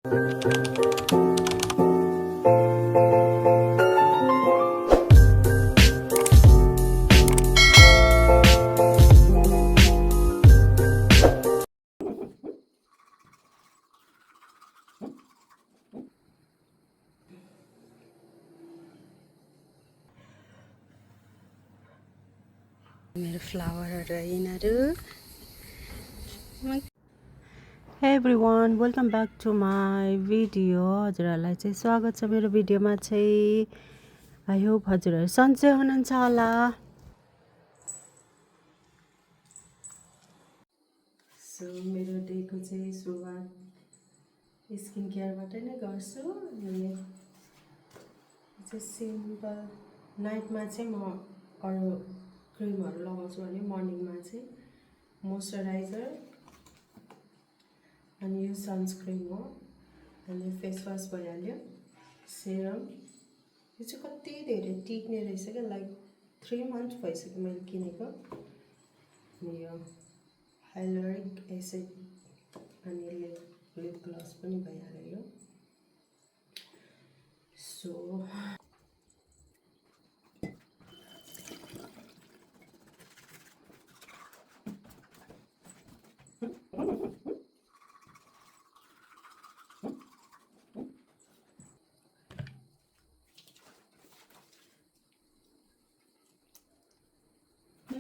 मेरो फ्लावरहरु यिनीहरु hey everyone welcome back to my video. हजुरहरूलाई चाहिँ स्वागत छ मेरो भिडियोमा चाहिँ। आई होप हजुरहरू सन्चै हुनुहुन्छ होला। सो मेरो डेको चाहिँ सुरुवात स्किन केयरबाट नै गर्छु। अनि चाहिँ सिम्पल नाइटमा चाहिँ म अरू क्रिमहरू लगाउँछु भने मर्निङमा चाहिँ मोइस्चराइजर अनि यो सनस्क्रिन हो। अनि फेस वास भइहाल्यो, सेरम। यो चाहिँ कति धेरै टिक्ने रहेछ क्या, लाइक 3 मन्थ भइसक्यो मैले किनेको। अनि यो हाइलुरोनिक एसिड अनि लिप ग्लस पनि भइहाल्यो यो। सो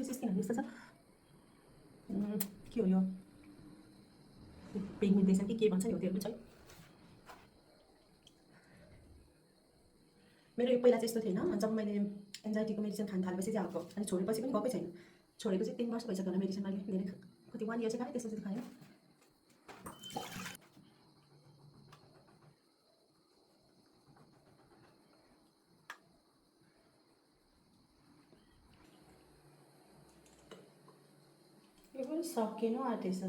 स्किन यस्तो छ के हो यो पिगमेन्टेसन के भन्छ नि हो त्योहरू छ। मेरो यो पहिला चाहिँ यस्तो थिएन। जब मैले एन्जाइटीको मेडिसिन खान थालेपछि चाहिँ आएको, अनि छोडेपछि पनि गएकै छैन। छोडेको चाहिँ 3 वर्ष भइसक्यो होला मेडिसिन मैले धेरै कति 1 इयर चाहिँ खाएँ, त्यसपछि खाएँ। यो पनि सकिनु आँटेछ।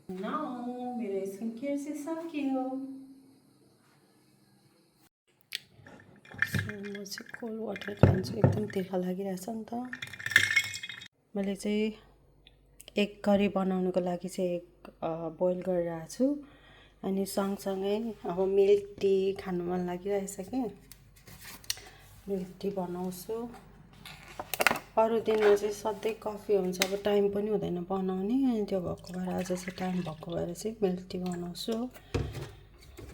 नाउ मेरो स्किन केयर चाहिँ सकियो। सो म चाहिँ कोल्ड वाटर खान्छु, एकदम तिर्खा लागिरहेछ नि त। मैले चाहिँ एग करी बनाउनुको लागि चाहिँ एग बोइल गरिरहेको छु। अनि सँगसँगै अब मिल्क टी खानु मन लागिरहेछ कि मिल्क टी बनाउँछु। अरू दिनमा चाहिँ सधैँ कफी हुन्छ, अब टाइम पनि हुँदैन बनाउने। अनि त्यो भएको भएर आज चाहिँ टाइम भएको भएर चाहिँ मिल्क टी बनाउँछु।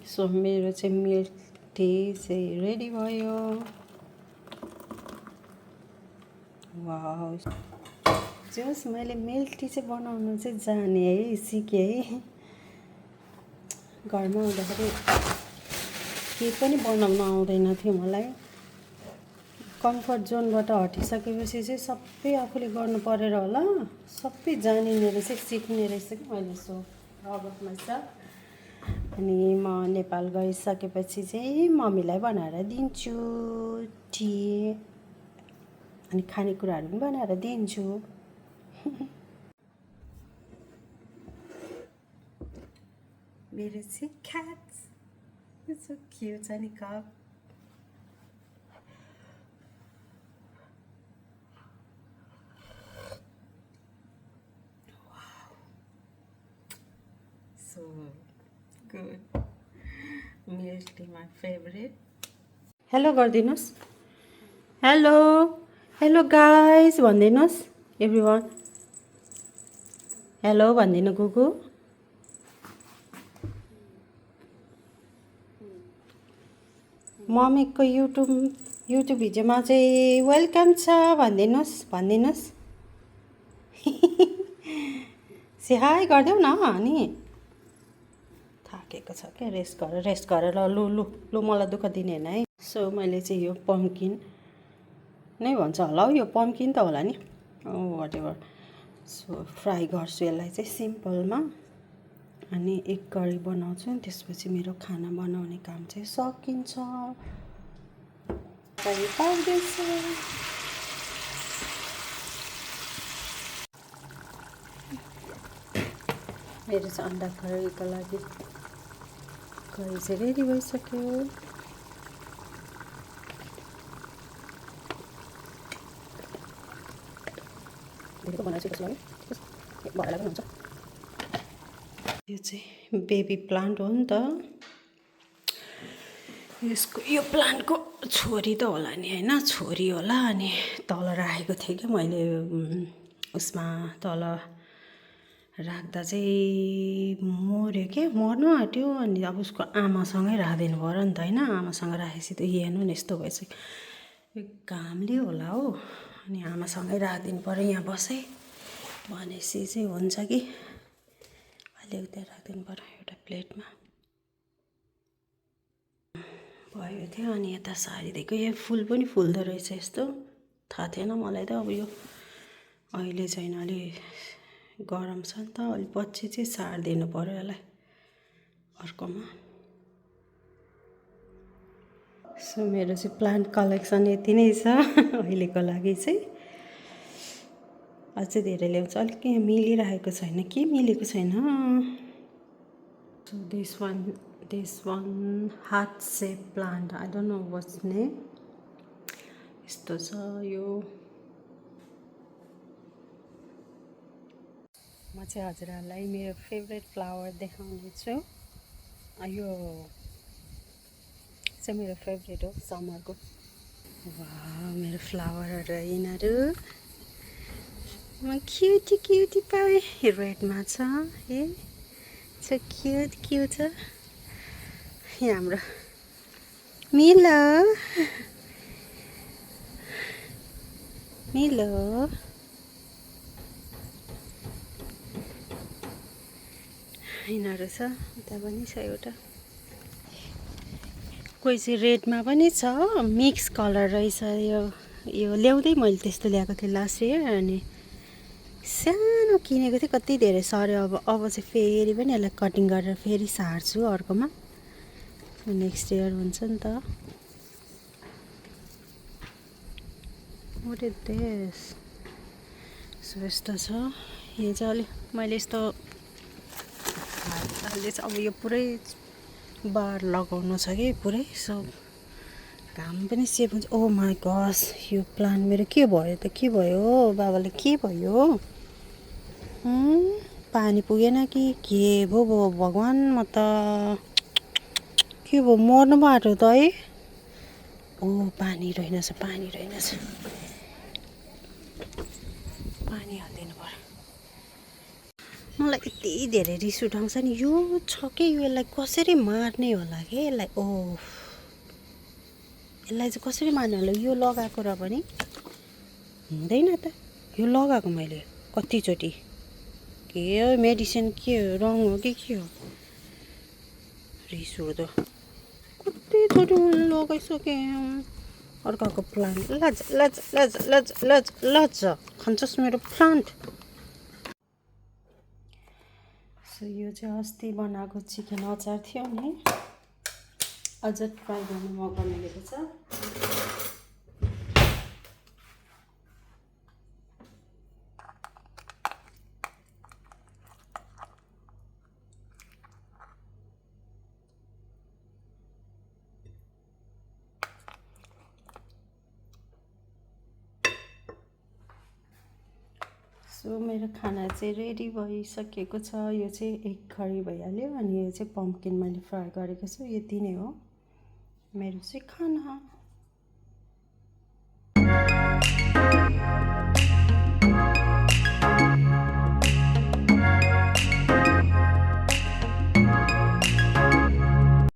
सो मेरो चाहिँ मिल्क टी चाहिँ रेडी भयो। वाउ, जस मैले मिल्क टी चाहिँ बनाउनु चाहिँ जाने है, सिकेँ है। घरमा हुँदाखेरि केही पनि बनाउन आउँदैन थियो मलाई। कम्फर्ट जोनबाट हटिसकेपछि चाहिँ सबै आफूले गर्नु परेर होला, सबै जानिने रहेछ, सिक्ने रहेछ कि मैले। So proud of myself. अनि म नेपाल गइसकेपछि चाहिँ मम्मीलाई बनाएर दिन्छु टी, अनि खानेकुराहरू पनि बनाएर दिन्छु। मेरो चाहिँ क्याट्स सो क्युट छ नि cup. So good. Milk tea my favorite. Hello गरिदिनुहोस्। हेलो हेलो गाइस भनिदिनुहोस् एभ्रिवान। हेलो भनिदिनु गुगु। मम्मीको युट्युब भिडियोमा चाहिँ वेलकम छ भनिदिनुहोस्। से हाई गरिदेऊ न अनि थाकेको छ क्या रेस्ट गरेर लु लु लु मलाई दुःख दिने होइन है। सो मैले चाहिँ यो पम्किन नै भन्छ होला हौ, यो पम्किन त होला नि, वाटेभर। सो फ्राई गर्छु यसलाई चाहिँ सिम्पलमा, अनि एक करी बनाउँछु, त्यसपछि मेरो खाना बनाउने काम चाहिँ सकिन्छ। मेरो चाहिँ अन्डा करीको लागि करी चाहिँ रेडी भइसक्यो। यो चाहिँ बेबी प्लान्ट हो नि त, यसको यो प्लान्टको छोरी त होला नि होइन, छोरी होला। अनि तल राखेको थिएँ कि मैले, उसमा तल राख्दा चाहिँ मऱ्यो क्या, मर्नु आँट्यो। अनि अब उसको आमासँगै राखिदिनु पऱ्यो नि त होइन, आमासँग राखेपछि त हेर्नु नि यस्तो भइसक्यो, यो घामले होला हौ। अनि आमासँगै राखिदिनु पऱ्यो, यहाँ बसेँ भनेपछि चाहिँ हुन्छ कि अहिले उता राखिदिनु पऱ्यो एउटा प्लेटमा भयो थियो। अनि यता सारिदिएको, यो फुल पनि फुल्दो रहेछ यस्तो, थाहा थिएन मलाई त। अब यो अहिले चाहिँ अलि गरम छ नि त, अलि पछि चाहिँ सारिदिनु पऱ्यो यसलाई अर्कोमा। सो मेरो चाहिँ प्लान्ट कलेक्सन यति नै छ अहिलेको लागि चाहिँ। अझै धेरै ल्याउँछ, अलिक यहाँ मिलिरहेको छैन, के मिलेको छैन। So this one heart shape plant, I don't know what's name, यस्तो छ यो। म चाहिँ हजुरहरूलाई मेरो फेभरेट फ्लावर देखाउनेछु। यो चाहिँ मेरो फेभरेट हो समरको। वाह, मेरो फ्लावरहरू यिनीहरू, म क्युटी क्युटी पाएँ, रेडमा छ है, सो क्युट क्युट छ। यहाँ हाम्रो मिलो मिलो यिनीहरू छ, उता पनि छ एउटा, कोही चाहिँ रेडमा पनि छ, मिक्स कलर रहेछ यो। यो ल्याउँदै मैले त्यस्तो ल्याएको थिएँ लास्ट इयर, अनि सानो किनेको थिएँ, कति धेरै सर्यो। अब चाहिँ फेरि पनि यसलाई कटिङ गरेर फेरि सार्छु अर्कोमा, नेक्स्ट इयर हुन्छ नि त। What is this? सो यस्तो छ, यो चाहिँ अलिक मैले यस्तो हालले चाहिँ अब यो पुरै बार लगाउनु छ कि पुरै, सो घाम पनि सेभ हुन्छ। ओ माई गस, यो प्लान्ट मेरो के भयो त, के भयो बाबाले, के भयो, पानी पुगेन कि के भयो भगवान्, म त के भयो, मर्नु पो आँट्यो त है। ओ पानी रहेनछ, पानी रहेनछ, पानी हालिदिनु पर्यो। मलाई यति धेरै रिस उठाउँछ नि, यो छ कि यो, यसलाई कसरी मार्ने होला कि यसलाई, ओ यसलाई चाहिँ कसरी मार्ने होला। यो लगाएको र पनि हुँदैन त, यो लगाएको मैले कतिचोटि, के हो मेडिसिन, के हो रङ हो कि के हो, रिस उठ्दो, कतिचोटि मैले लगाइसकेँ। अर्काको प्लान्ट लज लज लज लज लज लज खान्छस् मेरो प्लान्ट। सो यो चाहिँ अस्ति बनाएको चिकन अचार थियो नि, अझ ट्राई गर्नु मौका मिलेको छ। सो मेरो खाना चाहिँ रेडी भइसकेको छ, यो चाहिँ एक करी भइहाल्यो, अनि यो चाहिँ पम्पकिन मैले फ्राई गरेको छु, यति नै हो मेरो चाहिँ खाना।